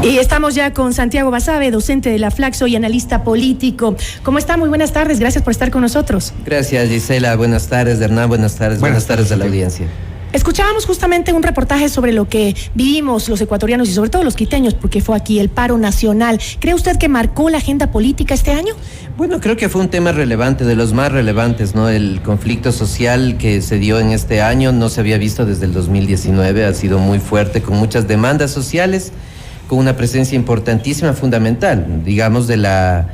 Y estamos ya con Santiago Basabe, docente de la Flaxo y analista político. ¿Cómo está? Muy buenas tardes, gracias por estar con nosotros. Gracias, Gisela, buenas tardes, Hernán, buenas tardes a la audiencia. Escuchábamos justamente un reportaje sobre lo que vivimos los ecuatorianos y sobre todo los quiteños, porque fue aquí el paro nacional. ¿Cree usted que marcó la agenda política este año? Bueno, creo que fue un tema relevante, de los más relevantes, ¿no? El conflicto social que se dio en este año no se había visto desde el 2019, ha sido muy fuerte, con muchas demandas sociales, con una presencia importantísima, fundamental, digamos, de la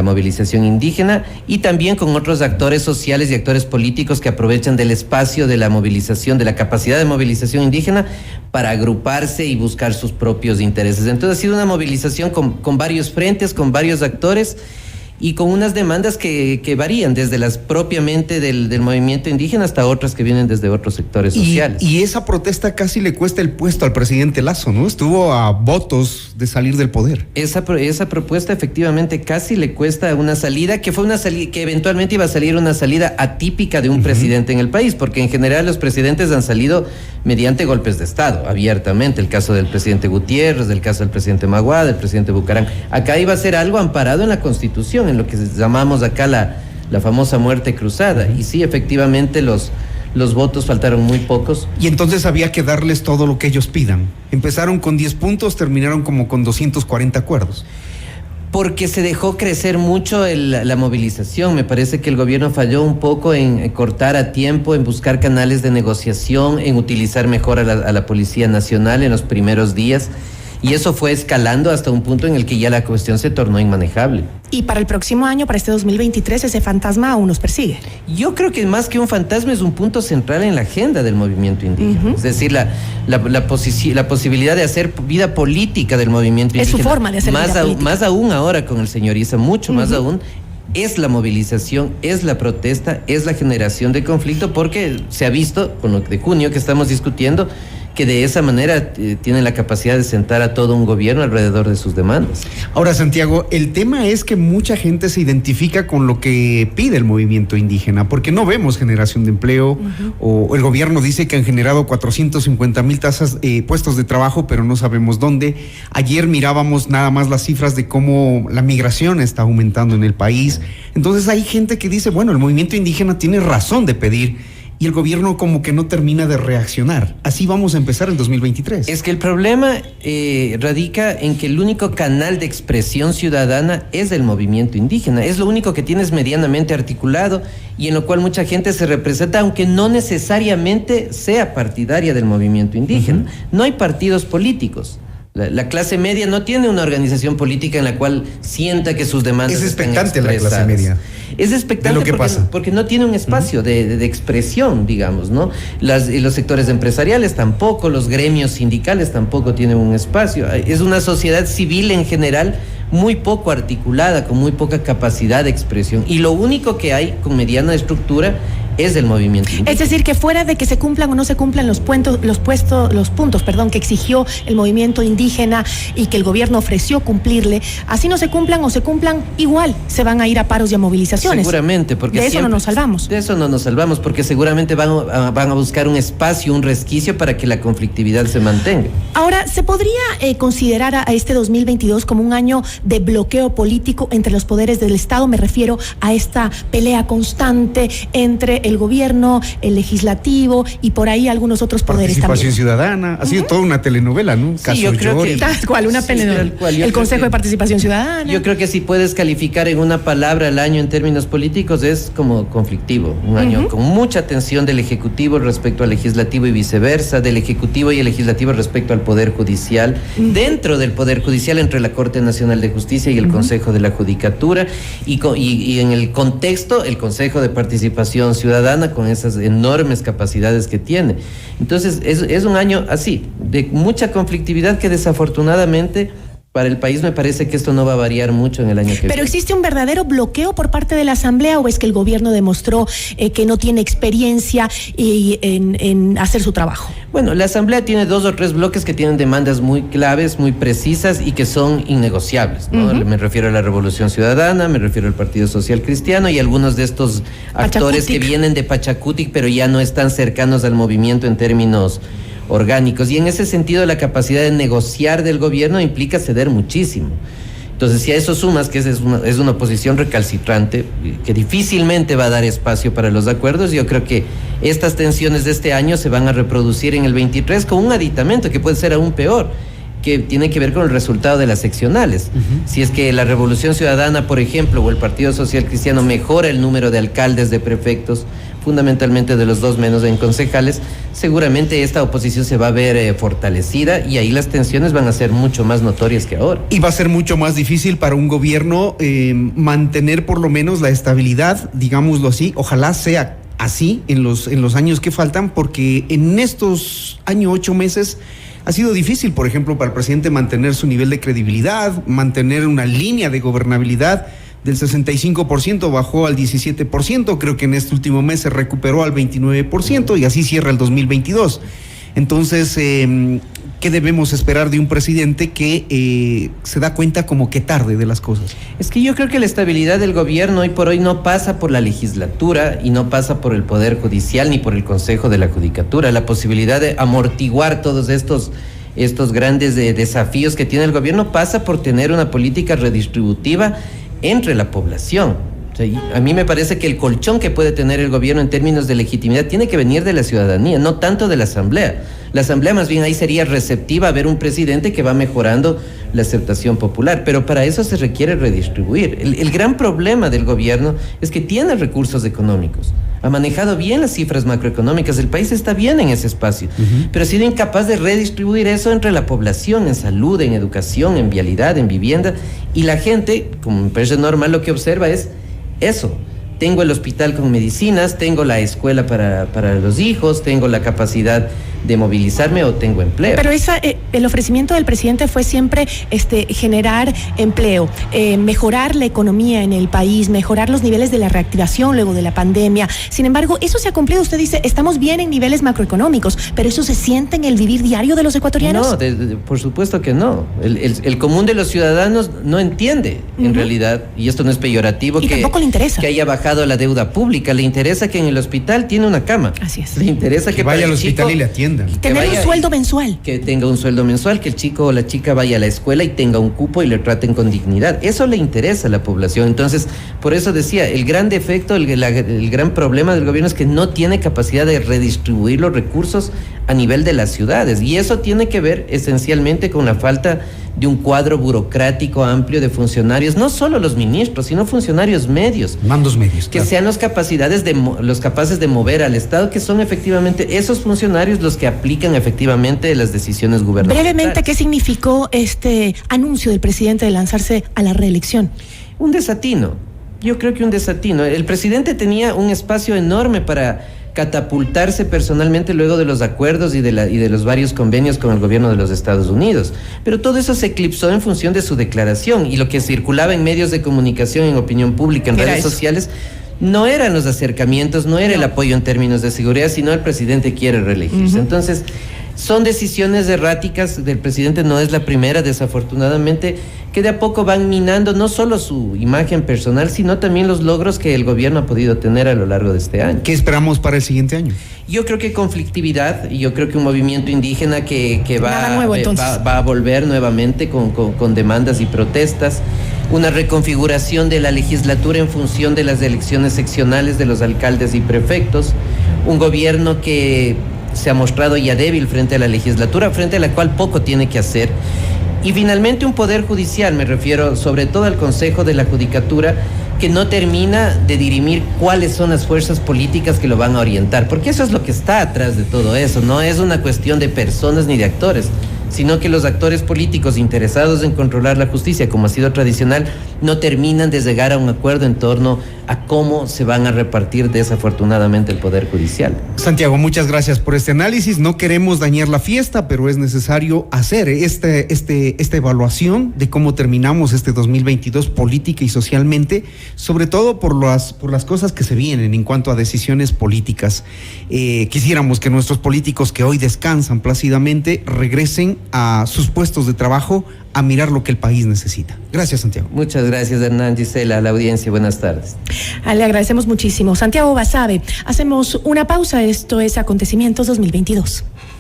movilización indígena, y también con otros actores sociales y actores políticos que aprovechan del espacio de la movilización, de la capacidad de movilización indígena para agruparse y buscar sus propios intereses. Entonces ha sido una movilización con varios frentes, con varios actores y con unas demandas que varían desde las propiamente del movimiento indígena hasta otras que vienen desde otros sectores sociales. Y esa protesta casi le cuesta el puesto al presidente Lasso, ¿no? Estuvo a votos de salir del poder. Esa propuesta efectivamente casi le cuesta una salida, que fue una salida que eventualmente iba a salir una salida atípica de un presidente en el país, porque en general los presidentes han salido mediante golpes de Estado, abiertamente. El caso del presidente Gutiérrez, el caso del presidente Maguad, del presidente Bucarán. Acá iba a ser algo amparado en la Constitución, en lo que llamamos acá la famosa muerte cruzada. Y sí, efectivamente los votos faltaron muy pocos. Y entonces había que darles todo lo que ellos pidan. Empezaron con 10 puntos, terminaron como con 240 acuerdos. Porque se dejó crecer mucho la movilización. Me parece que el gobierno falló un poco en cortar a tiempo, en buscar canales de negociación, en utilizar mejor a la Policía Nacional en los primeros días. Y eso fue escalando hasta un punto en el que ya la cuestión se tornó inmanejable. Y para el próximo año, para este 2023, ese fantasma aún nos persigue. Yo creo que más que un fantasma es un punto central en la agenda del movimiento indígena. Es decir, la posibilidad de hacer vida política del movimiento indígena. Es su forma de hacer vida política. Más aún ahora con el señor Issa, mucho más aún, es la movilización, es la protesta, es la generación de conflicto, porque se ha visto con lo de junio que estamos discutiendo, que de esa manera tienen la capacidad de sentar a todo un gobierno alrededor de sus demandas. Ahora, Santiago, el tema es que mucha gente se identifica con lo que pide el movimiento indígena, porque no vemos generación de empleo, o el gobierno dice que han generado 450,000 puestos de trabajo, pero no sabemos dónde. Ayer mirábamos nada más las cifras de cómo la migración está aumentando en el país. Entonces hay gente que dice, bueno, el movimiento indígena tiene razón de pedir, y el gobierno como que no termina de reaccionar. Así vamos a empezar el 2023. Es que el problema radica en que el único canal de expresión ciudadana es el movimiento indígena. Es lo único que tienes medianamente articulado y en lo cual mucha gente se representa, aunque no necesariamente sea partidaria del movimiento indígena. No hay partidos políticos. La clase media no tiene una organización política en la cual sienta que sus demandas es expectante están expresadas. La clase media. Es expectante porque no tiene un espacio de expresión, digamos, ¿no? Los sectores empresariales tampoco, los gremios sindicales tampoco tienen un espacio. Es una sociedad civil en general muy poco articulada, con muy poca capacidad de expresión. Y lo único que hay con mediana estructura es el movimiento indígena. Es decir, que fuera de que se cumplan o no se cumplan los puntos que exigió el movimiento indígena y que el gobierno ofreció cumplirle, así no se cumplan o se cumplan, igual se van a ir a paros y a movilizaciones. Seguramente, porque de eso no nos salvamos. De eso no nos salvamos, porque seguramente van a buscar un espacio, un resquicio para que la conflictividad se mantenga. Ahora, ¿se podría considerar a este 2022 como un año de bloqueo político entre los poderes del Estado? Me refiero a esta pelea constante entre el gobierno, el legislativo y por ahí algunos otros poderes también. Participación ciudadana, ha sido toda una telenovela, ¿no? Sí, yo creo que tal cual, una telenovela. El Consejo de Participación Ciudadana. Yo creo que si puedes calificar en una palabra el año en términos políticos es como conflictivo, un año con mucha tensión del Ejecutivo respecto al Legislativo y viceversa, del Ejecutivo y el Legislativo respecto al Poder Judicial, dentro del Poder Judicial entre la Corte Nacional de Justicia y el Consejo de la Judicatura, y en el contexto el Consejo de Participación Ciudadana con esas enormes capacidades que tiene. Entonces es un año así, de mucha conflictividad que desafortunadamente para el país me parece que esto no va a variar mucho en el año que viene. ¿Pero existe un verdadero bloqueo por parte de la Asamblea o es que el gobierno demostró que no tiene experiencia en hacer su trabajo? Bueno, la Asamblea tiene 2 o 3 bloques que tienen demandas muy claves, muy precisas y que son innegociables, ¿no? Me refiero a la Revolución Ciudadana, me refiero al Partido Social Cristiano y algunos de estos actores que vienen de Pachacutic, pero ya no están cercanos al movimiento en términos orgánicos. Y en ese sentido la capacidad de negociar del gobierno implica ceder muchísimo. Entonces, si a eso sumas que es una oposición recalcitrante, que difícilmente va a dar espacio para los acuerdos, yo creo que estas tensiones de este año se van a reproducir en el 23 con un aditamento que puede ser aún peor, que tiene que ver con el resultado de las seccionales. Si es que la Revolución Ciudadana, por ejemplo, o el Partido Social Cristiano mejora el número de alcaldes, de prefectos, fundamentalmente de los dos menos en concejales, seguramente esta oposición se va a ver fortalecida y ahí las tensiones van a ser mucho más notorias que ahora. Y va a ser mucho más difícil para un gobierno mantener por lo menos la estabilidad, digámoslo así, ojalá sea así en los años que faltan, porque en estos años, 8 meses, ha sido difícil, por ejemplo, para el presidente mantener su nivel de credibilidad, mantener una línea de gobernabilidad. Del 65% bajó al 17%, creo que en este último mes se recuperó al 29% y así cierra el 2022. Entonces, ¿qué debemos esperar de un presidente que se da cuenta como que tarde de las cosas? Es que yo creo que la estabilidad del gobierno hoy por hoy no pasa por la legislatura y no pasa por el Poder Judicial ni por el Consejo de la Judicatura. La posibilidad de amortiguar todos estos grandes desafíos que tiene el gobierno pasa por tener una política redistributiva entre la población. O sea, a mí me parece que el colchón que puede tener el gobierno en términos de legitimidad tiene que venir de la ciudadanía, no tanto de la Asamblea. La Asamblea más bien ahí sería receptiva a ver un presidente que va mejorando la aceptación popular, pero para eso se requiere redistribuir. El gran problema del gobierno es que tiene recursos económicos, ha manejado bien las cifras macroeconómicas, el país está bien en ese espacio, pero ha sido incapaz de redistribuir eso entre la población, en salud, en educación, en vialidad, en vivienda, y la gente, como me parece normal, lo que observa es eso. Tengo el hospital con medicinas, tengo la escuela para los hijos, tengo la capacidad de movilizarme o tengo empleo. Pero el ofrecimiento del presidente fue siempre generar empleo, mejorar la economía en el país, mejorar los niveles de la reactivación luego de la pandemia. Sin embargo, eso se ha cumplido. Usted dice, estamos bien en niveles macroeconómicos, pero ¿eso se siente en el vivir diario de los ecuatorianos? No, por supuesto que no. El común de los ciudadanos no entiende, en realidad, y esto no es peyorativo, y tampoco le interesa que haya bajado la deuda pública. Le interesa que en el hospital tiene una cama. Así es. Le interesa que vaya al hospital y le atienda. Tener un sueldo mensual. Que tenga un sueldo mensual, que el chico o la chica vaya a la escuela y tenga un cupo y le traten con dignidad. Eso le interesa a la población. Entonces, por eso decía, el gran defecto, el gran problema del gobierno es que no tiene capacidad de redistribuir los recursos a nivel de las ciudades. Y eso tiene que ver esencialmente con la falta de un cuadro burocrático amplio de funcionarios, no solo los ministros, sino funcionarios medios. Mandos medios. Que sean los capaces de mover al Estado, que son efectivamente esos funcionarios los que aplican efectivamente las decisiones gubernamentales. Brevemente, ¿qué significó este anuncio del presidente de lanzarse a la reelección? Un desatino. Yo creo que un desatino. El presidente tenía un espacio enorme para catapultarse personalmente luego de los acuerdos y de los varios convenios con el gobierno de los Estados Unidos. Pero todo eso se eclipsó en función de su declaración, y lo que circulaba en medios de comunicación, en opinión pública, en redes sociales, no eran los acercamientos, no era el apoyo en términos de seguridad, sino el presidente quiere reelegirse. Entonces, son decisiones erráticas del presidente, no es la primera, desafortunadamente, que de a poco van minando no solo su imagen personal, sino también los logros que el gobierno ha podido tener a lo largo de este año. ¿Qué esperamos para el siguiente año? Yo creo que conflictividad, y yo creo que un movimiento indígena que va a volver nuevamente con demandas y protestas, una reconfiguración de la legislatura en función de las elecciones seccionales de los alcaldes y prefectos, un gobierno que se ha mostrado ya débil frente a la legislatura, frente a la cual poco tiene que hacer. Y finalmente un poder judicial, me refiero sobre todo al Consejo de la Judicatura, que no termina de dirimir cuáles son las fuerzas políticas que lo van a orientar, porque eso es lo que está atrás de todo eso, no es una cuestión de personas ni de actores, sino que los actores políticos interesados en controlar la justicia, como ha sido tradicional, no terminan de llegar a un acuerdo en torno a cómo se van a repartir desafortunadamente el Poder Judicial. Santiago, muchas gracias por este análisis. No queremos dañar la fiesta, pero es necesario hacer esta evaluación de cómo terminamos este 2022 política y socialmente, sobre todo por las cosas que se vienen en cuanto a decisiones políticas. Quisiéramos que nuestros políticos que hoy descansan plácidamente regresen a sus puestos de trabajo a mirar lo que el país necesita. Gracias, Santiago. Muchas gracias, Hernán, Gisela, a la audiencia. Buenas tardes. Le agradecemos muchísimo. Santiago Basabe, hacemos una pausa. Esto es Acontecimientos 2022.